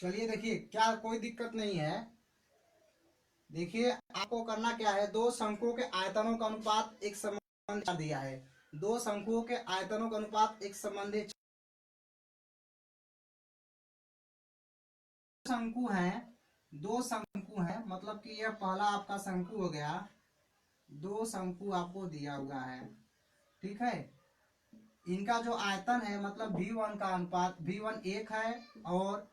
चलिए देखिए, क्या कोई दिक्कत नहीं है। देखिए आपको करना क्या है, दो शंकुओं के आयतनों का अनुपात एक संबंध दिया है। दो शंकुओं के आयतनों का अनुपात एक संबंधी शंकु है। दो शंकु है, मतलब कि यह पहला आपका शंकु हो गया। दो शंकु आपको दिया हुआ है, ठीक है। इनका जो आयतन है, मतलब V1 का अनुपात, V1 एक है और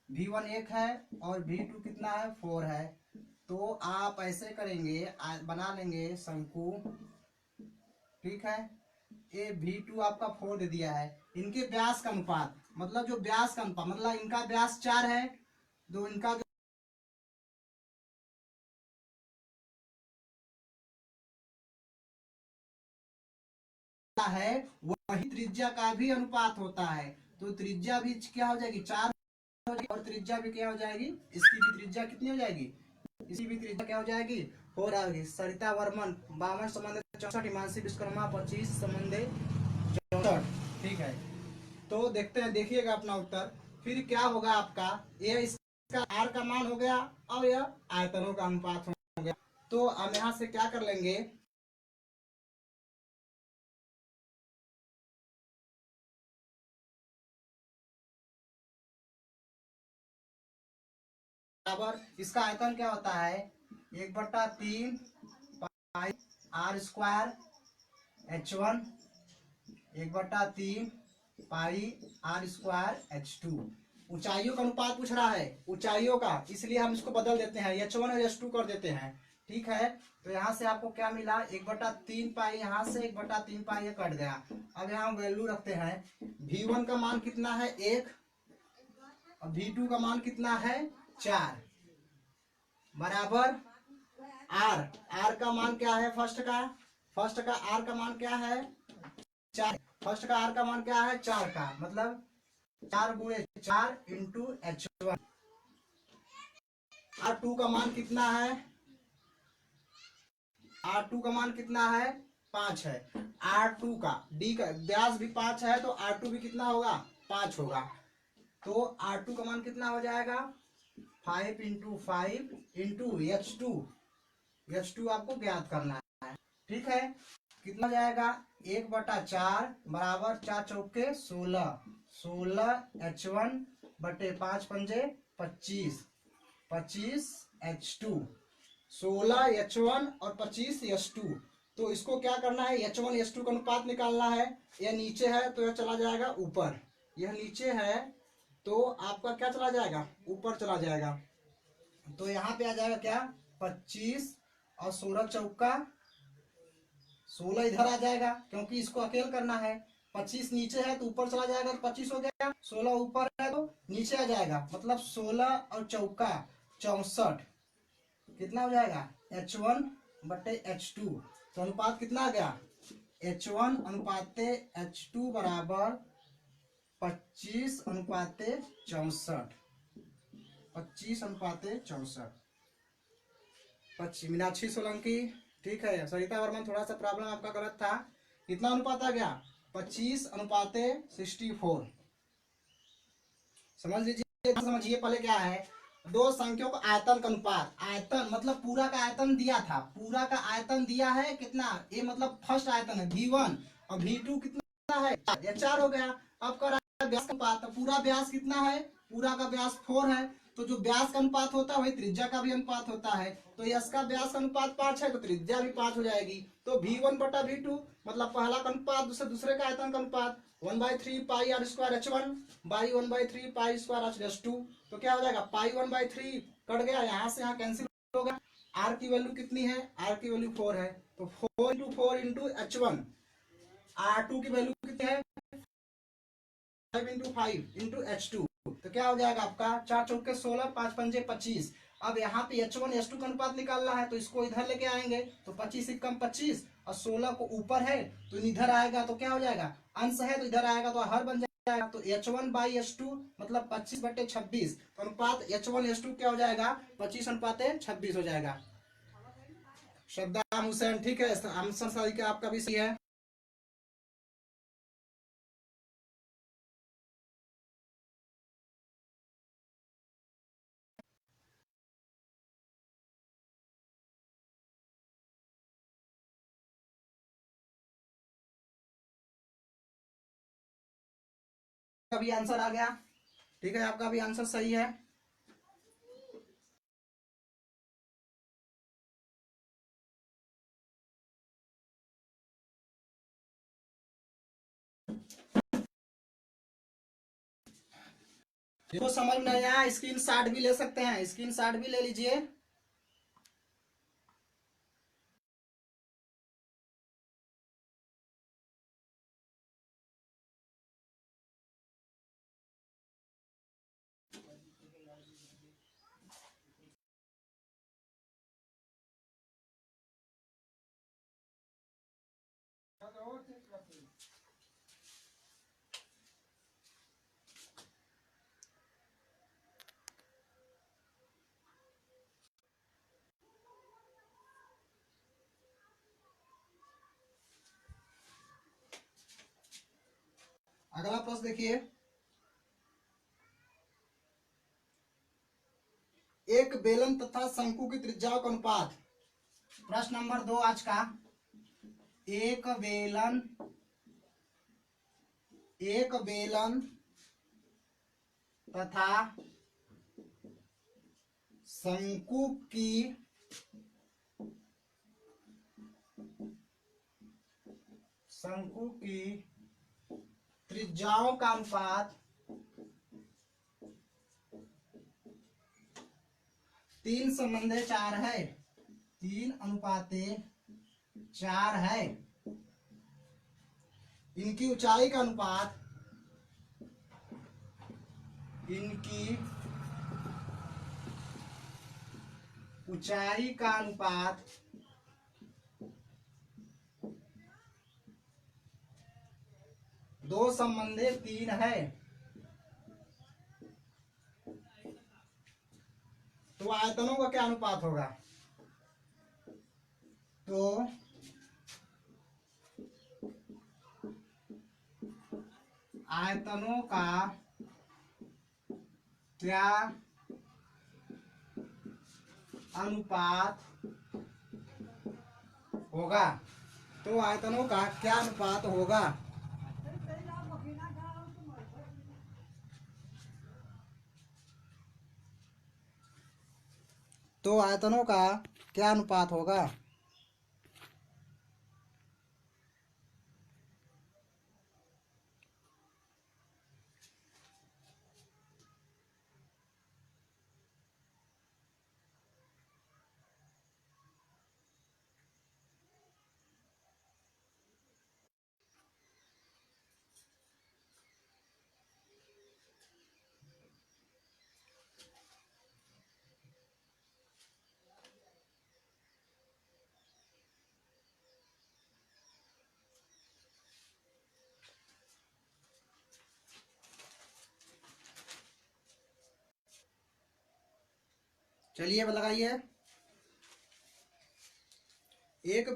V1 एक है और V2 कितना है, 4 है। तो आप ऐसे करेंगे, बना लेंगे शंकु, ठीक है। ये V2 आपका 4 दे दिया है। इनके व्यास का अनुपात, मतलब जो व्यास का अनुपात, मतलब इनका व्यास 4 है, तो इनका जो है वही त्रिज्या का भी अनुपात होता है। तो त्रिज्या भी क्या हो जाएगी, 4 हो जाएगी, और त्रिज्या भी क्या हो जाएगी, इसकी भी त्रिज्या कितनी हो जाएगी, इसकी भी त्रिज्या क्या हो जाएगी, हो जाएगी। सरिता वर्मन 52 संबंध 64, हिमांशी विश्वकर्मा 25 संबंध 64, ठीक है। तो देखते हैं, देखिएगा अपना उत्तर। फिर क्या होगा आपका, ये इसका आर का मान हो गया और यह आयतनों का अनुपात हो गया। तो हम यहाँ से क्या कर लेंगे, बराबर इसका आयतन क्या होता है, 1/3 pi r square H1, 1/3 pi r square H2। ऊंचाइयों का अनुपात पूछ रहा है, ऊंचाइयों का, इसलिए हम इसको बदल देते हैं, H1 और H2 कर देते हैं, ठीक है। तो यहाँ से आपको क्या मिला, 1/3 पाई, यहाँ से 1/3 पाई ये कट गया। अब यहाँ वैल्यू रखते हैं, V1 का मान कितना है, 1, और V2 का मान कितना है, 4, बराबर आर। आर का मान क्या है, फर्स्ट का आर का मान क्या है, 4। फर्स्ट का आर का मान क्या है, 4 का, मतलब 4 × 4 × H1। R2 का मान कितना है, R2 का मान कितना है, 5 है। R2 का डी का व्यास भी 5 है, तो R2 भी कितना होगा, 5 होगा। तो R2 का मान कितना हो जाएगा, 5 × 5 × H2। H2 आपको ज्ञात करना है, ठीक है। कितना जाएगा, 1/4 बराबर 4 चौके 16, 16 H1 बटे 5 पंजे 25, 25 H2, 16 H1 और 25 H2। तो इसको क्या करना है, H1 H2 का अनुपात निकालना है। यह नीचे है तो यह चला जाएगा ऊपर, यह नीचे है तो आपका क्या चला जाएगा, ऊपर चला जाएगा। तो यहाँ पे आ जाएगा क्या, 25 और 16 चौका 16 इधर आ जाएगा, क्योंकि इसको अकेले करना है। 25 नीचे है तो ऊपर चला जाएगा, तो 25 हो गया। 16 ऊपर है तो नीचे आ जाएगा, मतलब 16 और चौका 64, कितना हो जाएगा, H1 बटे H2। तो अनुपात कितना आ गया, H1 अनुपाते H2 बराबर 25:64, 25:64। मीनाक्षी सोलंकी, ठीक है। सरिता वर्मन, थोड़ा सा प्रॉब्लम आपका गलत था। कितना अनुपात आ गया, 25:64। समझ लीजिए, समझिए पहले क्या है, दो संख्याओं का आयतन का अनुपात, आयतन मतलब पूरा का आयतन दिया था, पूरा का आयतन दिया है कितना, ये मतलब फर्स्ट आयतन है V1, और V2 कितना है, ये 4 हो गया। अब कर रहा है व्यास का अनुपात, तो पूरा व्यास कितना है, पूरा का व्यास 4 है। तो जो व्यास का अनुपात होता है वही त्रिज्या का भी अनुपात होता है। तो यश का व्यास का अनुपात 5 है तो त्रिज्या भी 5 हो जाएगी। तो V1/V2 मतलब पहला का अनुपात, दूसरे का आयतन का अनुपात, 1/3 pi r square H1 by 1/3 pi square H2। तो क्या हो जाएगा, पाई 1/3 कट गया, यहाँ से यहाँ कैंसिल हो गया। आर की वैल्यू कितनी है, आर की वैल्यू 4 है, तो 4 × 4 × H1। R2 की वैल्यू कितनी है, 5 × 5 × H2। तो क्या हो जाएगा आपका, 4 चौके 16, 5 पंजे 25। अब यहाँ पे H1 H2 का अनुपात निकालना है, तो इसको इधर लेके आएंगे, तो 25 × 25 और 16 को ऊपर है तो इधर आएगा, तो क्या हो जाएगा, अंश है तो इधर आएगा तो हर बन जाएगा। तो H1/H2 मतलब 25/26। तो अनुपात H1 H2 क्या हो जाएगा, 25:26 हो जाएगा। सद्दाम हुसैन, ठीक है, आंसर सही आपका भी सही है। आपका भी आंसर आ गया। ठीक है, आपका भी आंसर सही है। जो समझ में नहीं आया स्क्रीन शॉट भी ले सकते हैं, स्क्रीन शॉट भी ले लीजिए। अगला प्रश्न देखिए, एक बेलन तथा शंकु की त्रिज्याओं का अनुपात। प्रश्न नंबर 2 आज का, एक बेलन तथा शंकु की त्रिज्याओं का अनुपात 3:4 है। 3:4 है। इनकी ऊंचाई का अनुपात 2:3 है। तो आयतनों का क्या अनुपात होगा? तो आयतनों का क्या अनुपात होगा? तो आयतनों का क्या अनुपात होगा? तो आयतनों का क्या अनुपात होगा? चलिए अब लगाइए। एक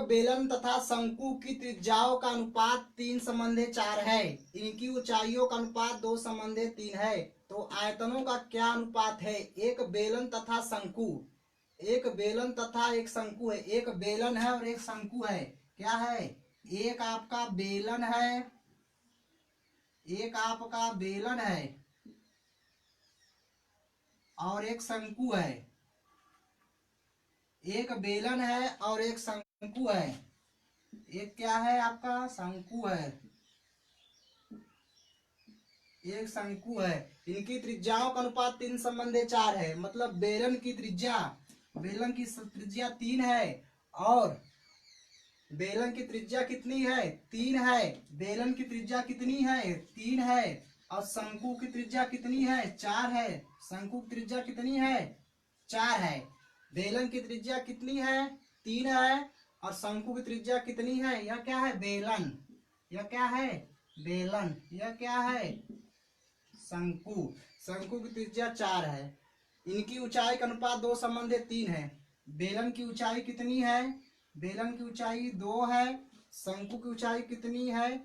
बेलन तथा शंकु की त्रिज्याओं का अनुपात 3:4 है। इनकी ऊंचाइयों का अनुपात 2:3 है। तो आयतनों का क्या अनुपात है? एक बेलन तथा शंकु, एक बेलन तथा एक शंकु है। एक बेलन है और एक शंकु है। क्या है? एक आपका बेलन है, और एक शंकु है। एक बेलन है और एक शंकु है। एक क्या है आपका? शंकु है, एक शंकु है। इनकी त्रिज्याओं का अनुपात 3:4 है। मतलब बेलन की त्रिज्या 3 है, और बेलन की त्रिज्या कितनी है? 3 है। बेलन की त्रिज्या कितनी है? 3 है। और शंकु की त्रिज्या कितनी है? 4 है। शंकु की त्रिज्या कितनी है? 4 है। बेलन की त्रिज्या कितनी है? 3 है। और शंकु की त्रिज्या कितनी है? यह क्या है? बेलन। यह क्या है? बेलन। यह क्या है? शंकु। शंकु की त्रिज्या 4 है। इनकी ऊंचाई का अनुपात 2:3 है। बेलन की ऊंचाई कितनी है? बेलन की ऊंचाई 2 है। शंकु की ऊंचाई कितनी है?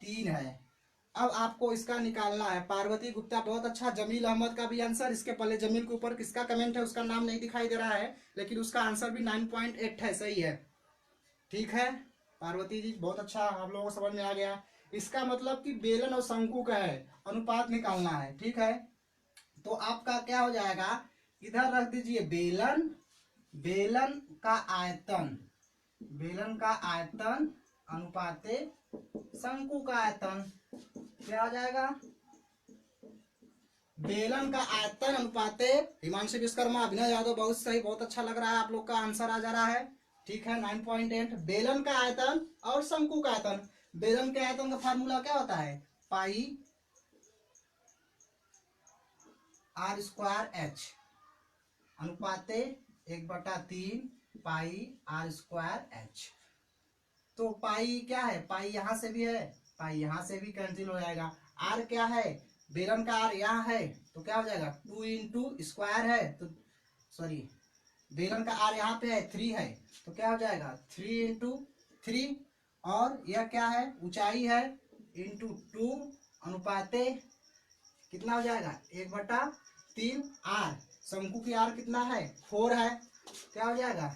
3 है। अब आपको इसका निकालना है। पार्वती गुप्ता, बहुत अच्छा। जमील अहमद का भी आंसर, इसके पहले जमील के ऊपर किसका कमेंट है उसका नाम नहीं दिखाई दे रहा है, लेकिन उसका आंसर भी 9.8 है। सही है, ठीक है। पार्वती जी बहुत अच्छा, आप लोगों को समझ में आ गया। इसका मतलब कि बेलन और शंकु का है, अनुपात निकालना है, ठीक है। तो आपका क्या हो जाएगा, इधर रख दीजिए बेलन, बेलन का आयतन, बेलन का आयतन अनुपाते शंकु का आयतन, क्या हो जाएगा, बेलन का आयतन अनुपाते, हिमांशु विश्वकर्मा, अभिनव यादव, बहुत सही, बहुत अच्छा लग रहा है, आप लोग का आंसर आ जा रहा है, ठीक है। 9.8 बेलन का आयतन और शंकु का आयतन। बेलन के आयतन का फार्मूला क्या होता है, पाई आर स्क्वायर एच अनुपाते 1/3 पाई आर स्क्वायर एच। तो पाई क्या है, पाई यहां से भी है, पाई यहां से भी कैंसिल हो जाएगा। आर क्या है, बेलन का आर यहाँ है, तो क्या हो जाएगा 2 इंटू स्क्वायर है, तो सॉरी बेलन का आर यहाँ पे है 3 है, तो क्या हो जाएगा 3 इंटू 3, और यह क्या है ऊंचाई है, इंटू 2 अनुपाते कितना हो जाएगा 1/3 आर, शंकु की आर कितना है 4 है, क्या हो जाएगा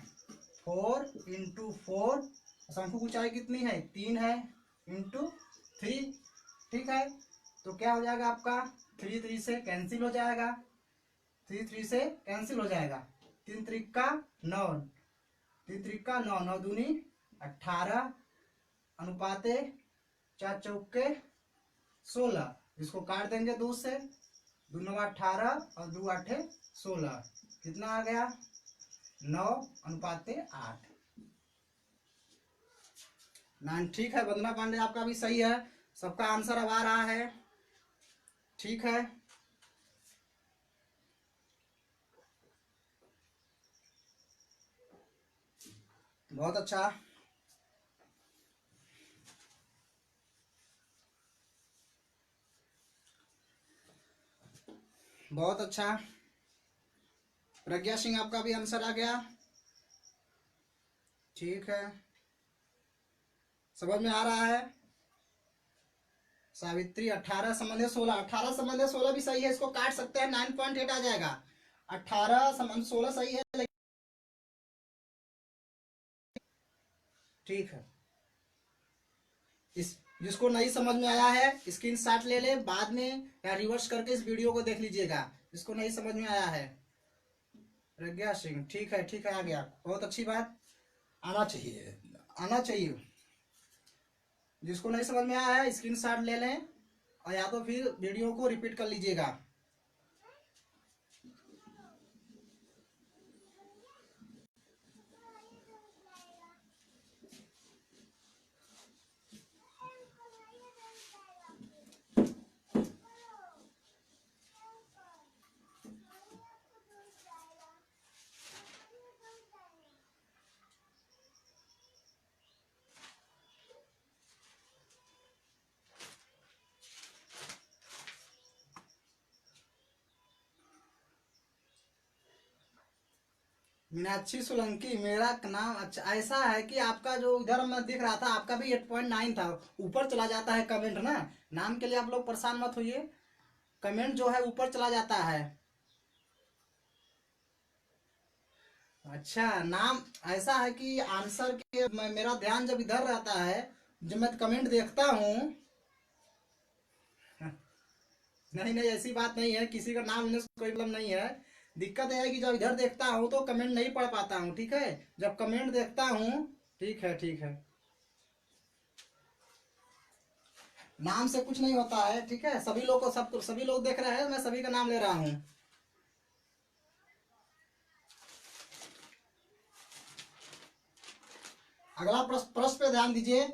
4 इंटू 4, शंकु की ऊंचाई कितनी है 3 है, इंटू 3, ठीक है। तो क्या हो जाएगा आपका 3 3 से कैंसिल हो जाएगा, 3 3 से कैंसिल हो जाएगा, 3 त्रिक का 9, 3 त्रिक का 9, 9 दूनी 18 अनुपाते 4 चौके 16, इसको काट देंगे 2 से, 2 9 18 और 2 8 16, कितना आ गया 9 अनुपाते 8, 9, ठीक है। वंदना पांडे आपका भी सही है, सबका आंसर अब आ रहा है, ठीक है। बहुत अच्छा, बहुत अच्छा। प्रज्ञा सिंह आपका भी आंसर आ गया, ठीक है, समझ में आ रहा है। सावित्री 18 संबंध 16, 18 संबंध 16 भी सही है, इसको काट सकते हैं, 9.8 आ जाएगा। 18 संबंध 16 सही है, लेकिन ठीक है। इस जिसको नहीं समझ में आया है स्क्रीनशॉट ले ले, बाद में या रिवर्स करके इस वीडियो को देख लीजिएगा, जिसको नहीं समझ में आया है। प्रज्ञा सिंह, ठीक है, ठीक है, आ गया, बहुत अच्छी बात, आना चाहिए, आना चाहिए। जिसको नहीं समझ में आया है स्क्रीनशॉट ले लें, और या तो फिर वीडियो को रिपीट कर लीजिएगा। मीनाक्षी सोलंकी, मेरा नाम अच्छा ऐसा है कि आपका जो इधर मैं देख रहा था आपका भी 8.9 था, ऊपर चला जाता है कमेंट ना, नाम के लिए आप लोग परेशान मत होइए, कमेंट जो है ऊपर चला जाता है। अच्छा, नाम ऐसा है कि आंसर के मेरा ध्यान जब इधर रहता है, जब मैं कमेंट देखता हूँ, नहीं नहीं ऐसी बात नहीं है, किसी का नाम लेने से कोई मतलब नहीं है। दिक्कत यह है कि जब इधर देखता हूँ तो कमेंट नहीं पढ़ पाता हूँ, ठीक है, जब कमेंट देखता हूँ, ठीक है, ठीक है, नाम से कुछ नहीं होता है, ठीक है, सभी लोग को सब सभी लोग देख रहे हैं, मैं सभी का नाम ले रहा हूँ। अगला प्रश्न पे ध्यान दीजिए,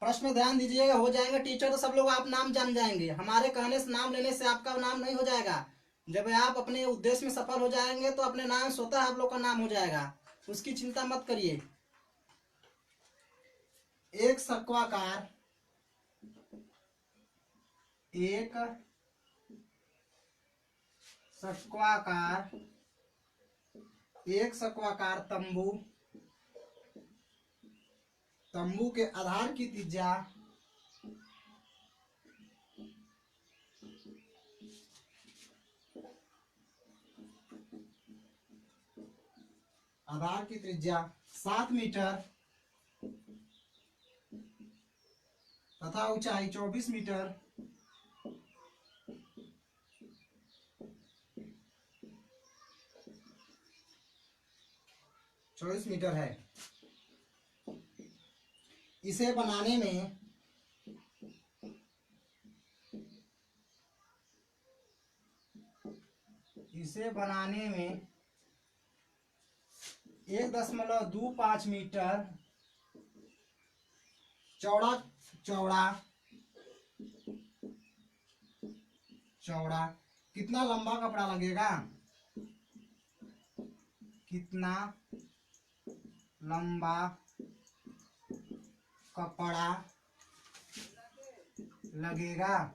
प्रश्न में ध्यान दीजिएगा, हो जाएंगे टीचर तो सब लोग आप नाम जान जाएंगे, हमारे कहने से नाम लेने से आपका नाम नहीं हो जाएगा, जब आप अपने उद्देश्य में सफल हो जाएंगे तो अपने नाम स्वतः आप लोग का नाम हो जाएगा, उसकी चिंता मत करिए। एक सर्कवाकार, एक सर्कवाकार, एक सर्कवाकार तंबू, तंबू के आधार की त्रिज्या आधार की त्रिज्या 7 मीटर, तथा ऊंचाई 24 मीटर। चौबीस मीटर है। इसे बनाने में में 1.25 मीटर चौड़ा चौड़ा चौड़ा कितना लंबा कपड़ा लगेगा? कितना लंबा कपड़ा लगेगा?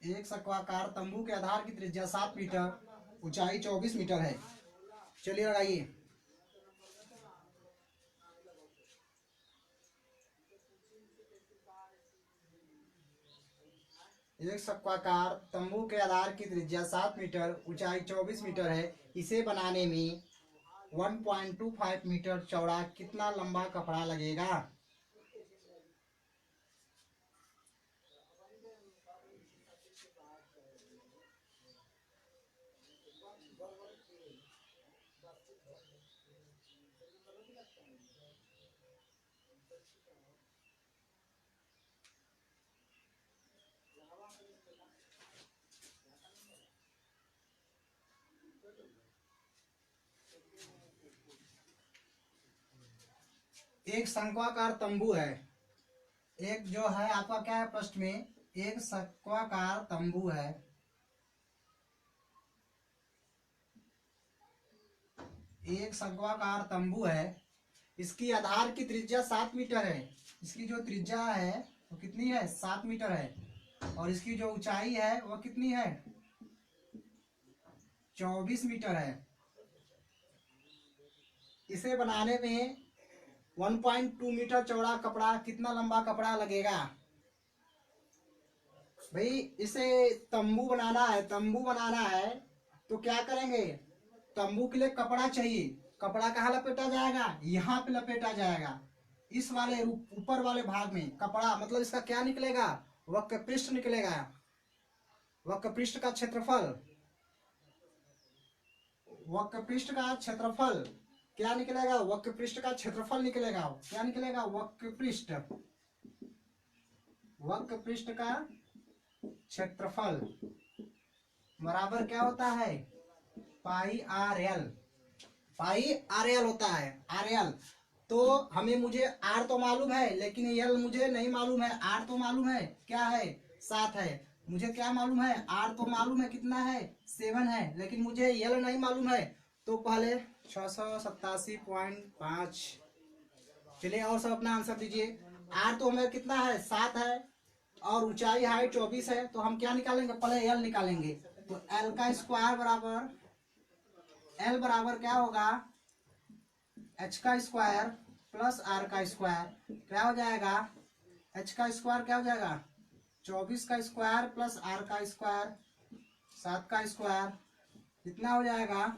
एक सर्कवाकार तंबू के आधार की त्रिज्या 7 मीटर, ऊंचाई 24 मीटर है। चलिए लगाइए। एक सर्कवाकार तंबू के आधार की त्रिज्या 7 मीटर, ऊंचाई 24 मीटर है। इसे बनाने में 1.25 मीटर चौड़ा कितना लंबा कपड़ा लगेगा? एक शंक्वाकार तंबू है। एक जो है आपका क्या है प्रश्न में, एक शंक्वाकार तंबू है। एक शंक्वाकार तंबू है। इसकी आधार की त्रिज्या 7 मीटर है। इसकी जो त्रिज्या है वो कितनी है? 7 मीटर है। और इसकी जो ऊंचाई है वो कितनी है? 24 मीटर है। इसे बनाने में 1.2 मीटर चौड़ा कपड़ा कितना लंबा कपड़ा लगेगा? भाई इसे तंबू बनाना है। तंबू बनाना है तो क्या करेंगे? तंबू के लिए कपड़ा चाहिए। कपड़ा कहाँ लपेटा जाएगा? यहाँ पे लपेटा जाएगा। इस वाले ऊपर वाले भाग में कपड़ा, मतलब इसका क्या निकलेगा? वक्र पृष्ठ निकलेगा। वक्र पृष्ठ का क्षेत्रफल, वक्र पृष्ठ का क्षेत्रफल क्या निकलेगा? वक्र पृष्ठ का क्षेत्रफल निकलेगा। क्या निकलेगा? वक्र पृष्ठ, वक्र पृष्ठ का क्षेत्रफल बराबर क्या होता है? Pi R L. पाई आर एल होता है। आर एल तो मुझे आर तो मालूम है लेकिन एल मुझे नहीं मालूम है। आर तो मालूम है क्या है? 7 है। मुझे क्या मालूम है? आर तो मालूम है कितना है? 7 है। लेकिन मुझे एल नहीं मालूम है। तो पहले 687.5। चलिए और सब अपना आंसर दीजिए। आर तो हमें कितना है? 7 है। और ऊंचाई हाइट 24 है। तो हम क्या निकालेंगे? पहले एल निकालेंगे। तो एल का स्क्वायर बराबर, एल बराबर क्या होगा? एच का स्क्वायर प्लस आर का स्क्वायर क्या हो जाएगा? एच का स्क्वायर क्या हो जाएगा? 24 का स्क्वायर प्लस आर का स्क्वायर 7 का स्क्वायर कितना हो जाएगा?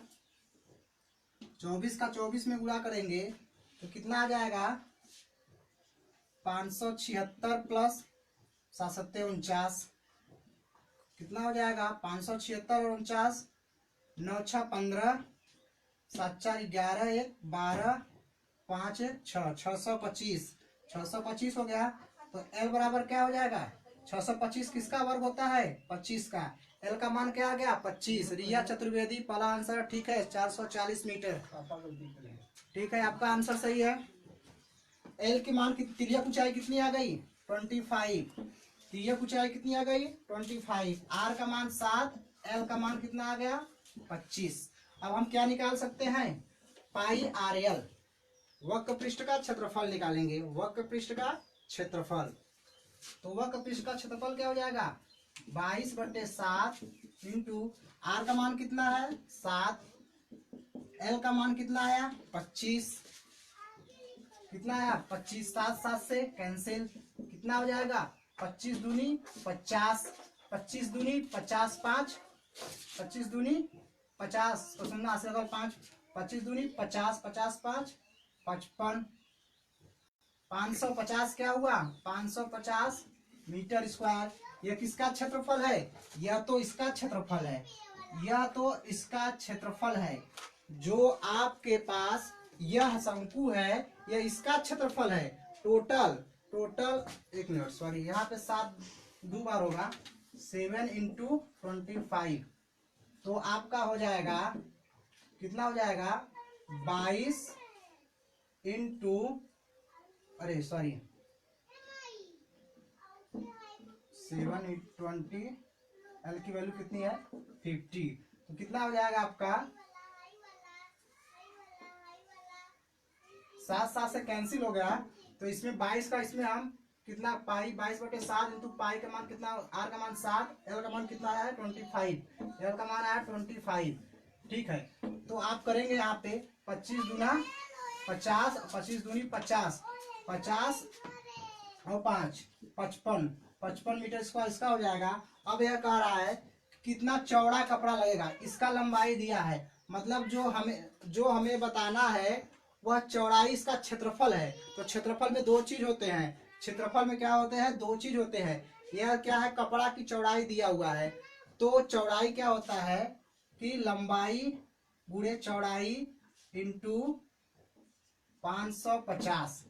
24 का 24 में गुणा करेंगे तो कितना आ जाएगा? 576 प्लस 749 कितना हो जाएगा? 576 और 49, 9 6 15, 7 4 11, 1 12, 5 6, 625। 625 हो गया। तो एल बराबर क्या हो जाएगा? 625 किसका वर्ग होता है? 25 का। एल का मान क्या आ गया? 25। रिया चतुर्वेदी पहला आंसर ठीक है, 440 मीटर। ठीक है, आपका आंसर सही है। एल की मान की तिर्यक ऊंचाई कितनी आ गई? 25। तिर्यक ऊंचाई कितनी आ गई? 25। आर का मान 7, एल का मान कितना आ गया? 25। अब हम क्या निकाल सकते हैं? पाई आर एल, वक्र पृष्ठ का क्षेत्रफल निकालेंगे। वक्र पृष्ठ का क्षेत्रफल, तो वक्र पृष्ठ का क्षेत्रफल क्या हो जाएगा? 22/7 इंटू आर का मान कितना है? 7 एल का मान कितना आया 25, कितना आया 25, 7 से कैंसिल, कितना हो जाएगा 25 दूनी 50, 25 दूनी 50, 5 25 दूनी 50 तो सुनना 5, 25 दूनी 50, 50 5 55, 550 क्या हुआ 550 मीटर स्क्वायर। यह किसका क्षेत्रफल है, यह तो इसका क्षेत्रफल है, यह तो इसका क्षेत्रफल है। जो आपके पास यह शंकु है यह इसका क्षेत्रफल है। टोटल टोटल एक मिनट सॉरी, यहाँ पे 7 दो बार होगा, 7 × 25 तो आपका हो जाएगा कितना हो जाएगा 22 इंटू अरे सॉरी 7 × 20 एल की वैल्यू कितनी है 50 तो कितना हो जाएगा आपका 7 से कैंसिल हो गया तो इसमें 22 का इसमें हम कितना पाई 22/7 इंटू पाई का मान कितना आर का मान 7, एल का मान कितना आया है 25, एल का मान आया 25। ठीक है तो आप करेंगे यहाँ पे 25 दूना 50, 25 दूनी 50, 50 और 5 55 मीटर स्क्वायर इसका हो जाएगा। अब यह कह रहा है कितना चौड़ा कपड़ा लगेगा, इसका लंबाई दिया है, मतलब जो हमें बताना है वह चौड़ाई इसका क्षेत्रफल है। तो क्षेत्रफल में दो चीज होते हैं, क्षेत्रफल में क्या होते हैं दो चीज होते हैं। यह क्या है कपड़ा की चौड़ाई दिया हुआ है, तो चौड़ाई क्या होता है कि लंबाई गुणे चौड़ाई इंटू 550।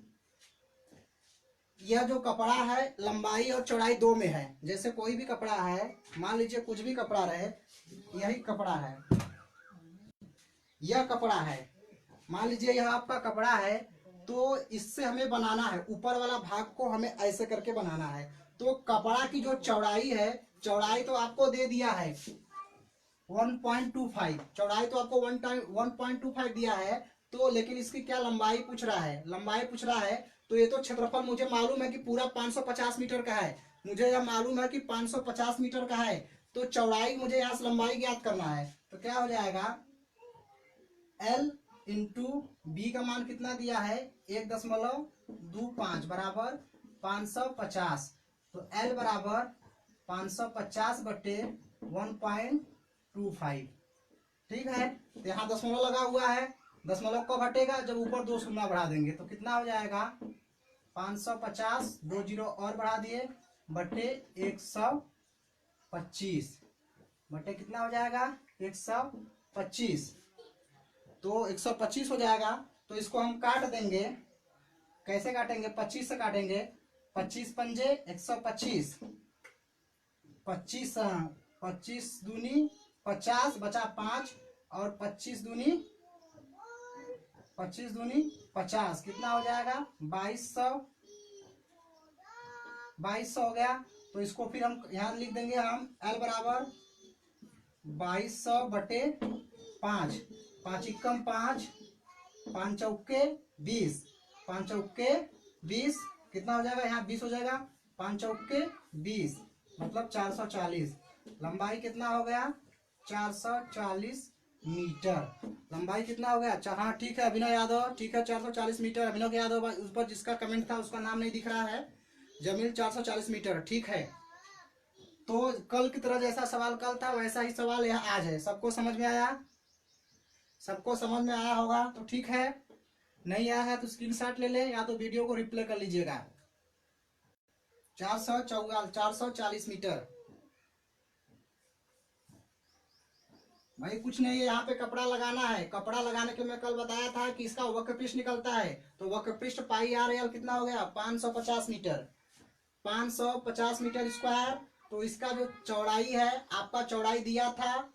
यह जो कपड़ा है लंबाई और चौड़ाई दो में है। जैसे कोई भी कपड़ा है, मान लीजिए कुछ भी कपड़ा रहे, यही कपड़ा है, यह कपड़ा है, मान लीजिए यह आपका कपड़ा है, तो इससे हमें बनाना है, ऊपर वाला भाग को हमें ऐसे करके बनाना है। तो कपड़ा की जो चौड़ाई है, चौड़ाई तो आपको दे दिया है 1.25, चौड़ाई तो आपको 1.25 दिया है, तो लेकिन इसकी क्या लंबाई पूछ रहा है, लंबाई पूछ रहा है। तो ये तो क्षेत्रफल मुझे मालूम है कि पूरा 550 मीटर का है, मुझे यह मालूम है कि 550 मीटर का है, तो चौड़ाई मुझे यहाँ से लंबाई ज्ञात करना है। तो क्या हो जाएगा L इंटू बी का मान कितना दिया है 1.25 बराबर 550, तो L बराबर 550 बटे 1.25। ठीक है तो यहाँ दशमलव लगा हुआ है, दशमलव कब हटेगा जब ऊपर 2 शून्य बढ़ा देंगे। तो कितना हो जाएगा 550 2 जीरो और बढ़ा दिए बटे 125 बटे कितना हो जाएगा 125, तो 125 हो जाएगा। तो इसको हम काट देंगे, कैसे काटेंगे 25 से काटेंगे, 25 पंजे 125, 25 दूनी 50 बचा 5 और 25 दूनी 50 कितना हो जाएगा 2200 हो गया। तो इसको फिर हम यहाँ लिख देंगे हम L बराबर 2200 बटे 5, 5 एकम 5, 5 चौके 20, 5 चौके 20 कितना हो जाएगा यहाँ 20 हो जाएगा, 5 चौके 20 मतलब 440। लंबाई कितना हो गया 440 मीटर, लंबाई कितना हो गया। हाँ ठीक है अभिनव यादव, ठीक है 440 मीटर। अभिनव यादव उस पर जिसका कमेंट था उसका नाम नहीं दिख रहा है, जमील 440 मीटर ठीक है। तो कल की तरह जैसा सवाल कल था वैसा ही सवाल यहाँ आज है। सबको समझ में आया, सबको समझ में आया होगा तो ठीक है, नहीं आया है तो स्क्रीनशॉट ले ले या तो वीडियो को रिप्ले कर लीजिएगा। 440 मीटर भाई कुछ नहीं है, यहाँ पे कपड़ा लगाना है। कपड़ा लगाने के मैं कल बताया था कि इसका वक्र पृष्ठ निकलता है, तो वक्र पृष्ठ पाई आर एल कितना हो गया 550 मीटर, 550 मीटर स्क्वायर। तो इसका जो चौड़ाई है आपका चौड़ाई दिया था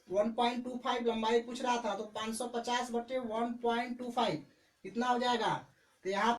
1.25, लंबाई पूछ रहा था, तो 550 बटे 1.25 कितना हो जाएगा। तो यहाँ